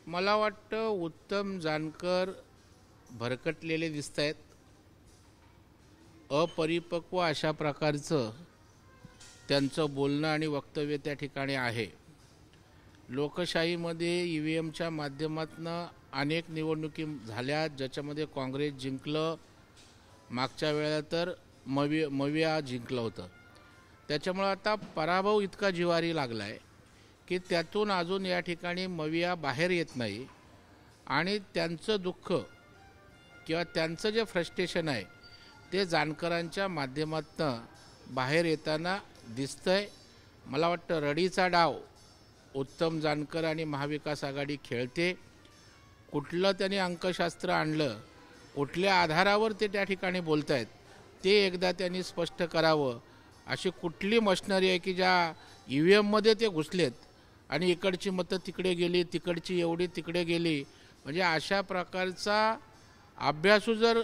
मला वाटतं उत्तम जानकर भरकटलेले दिसत आहेत. अपरिपक्व अशा प्रकारचं त्यांचं बोलणं आणि वक्तव्य त्या ठिकाणी आहे. लोकशाहीमध्ये EVMच्या माध्यमातून अनेक निवडणुकी झाल्या ज्याच्यामध्ये काँग्रेस जिंकलं. मागच्या वेळेला तर मविया जिंकलं होतं. त्याच्यामुळे आता पराभव इतका जिवारी लागला आहे की त्यातून अजून या ठिकाणी मविया बाहेर येत नाही आणि त्यांचं दुःख किंवा त्यांचं जे फ्रस्ट्रेशन आहे ते जानकरांच्या माध्यमातून बाहेर येताना दिसतंय. मला वाटतं रडीचा डाव उत्तम जानकर आणि महाविकास आघाडी खेळते. कुठलं त्यांनी अंकशास्त्र आणलं, कुठल्या आधारावर ते त्या ठिकाणी बोलत आहेत ते एकदा त्यांनी स्पष्ट करावं. अशी कुठली मशनरी आहे की ज्या EVMमध्ये ते घुसलेत आणि इकडची मतं तिकडे गेली, तिकडची एवढी तिकडे गेली. म्हणजे अशा प्रकारचा अभ्यासू जर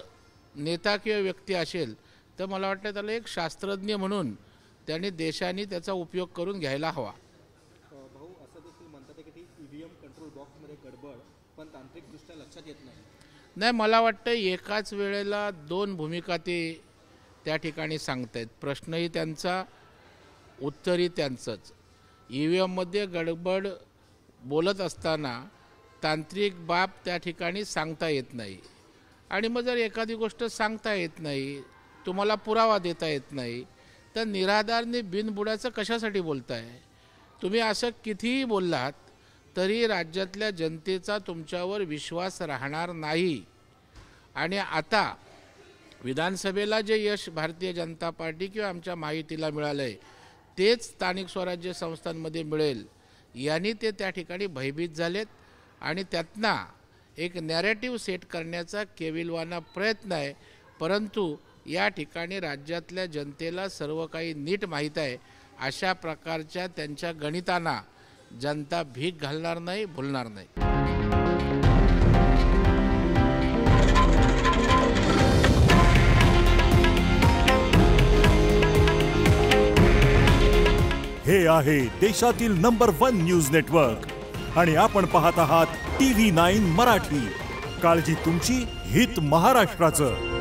नेता किंवा व्यक्ती असेल तर मला वाटतं त्याला एक शास्त्रज्ञ म्हणून त्यांनी देशाने त्याचा उपयोग करून घ्यायला हवा. भाऊ असं देखील म्हणतात की EVM कंट्रोल बॉक्समध्ये गडबड पण तांत्रिकदृष्ट्या लक्षात येत नाही. मला वाटतं एकाच वेळेला दोन भूमिका ते त्या ठिकाणी सांगतायत. प्रश्नही त्यांचा, उत्तरही त्यांचंच. EVMमध्ये गडबड बोलत असताना तांत्रिक बाब त्या ठिकाणी सांगता येत नाही. आणि मग जर एखादी गोष्ट सांगता येत नाही, तुम्हाला पुरावा देता येत नाही, तर निराधारने बिनबुडाचं कशासाठी बोलताय? तुम्ही असं कितीही बोललात तरी राज्यातल्या जनतेचा तुमच्यावर विश्वास राहणार नाही. आणि आता विधानसभेला जे यश भारतीय जनता पार्टी किंवा आमच्या महायुतीला मिळालं आहे तेच स्थानिक स्वराज्य संस्थांमध्ये मिळेल यांनी ते त्या ठिकाणी भयभीत झालेत. आणि त्यातनं एक नॅरेटिव्ह सेट करण्याचा केविलवाना प्रयत्न आहे. परंतु या ठिकाणी राज्यातल्या जनतेला सर्व काही नीट माहीत आहे. अशा प्रकारच्या त्यांच्या गणितांना जनता भीक घालणार नाही, भुलणार नाही. हे आहे देशातील नंबर 1 न्यूज नेटवर्क आणि आपण पाहत आहात TV9 मराठी. काळजी तुमची, हित महाराष्ट्राचं.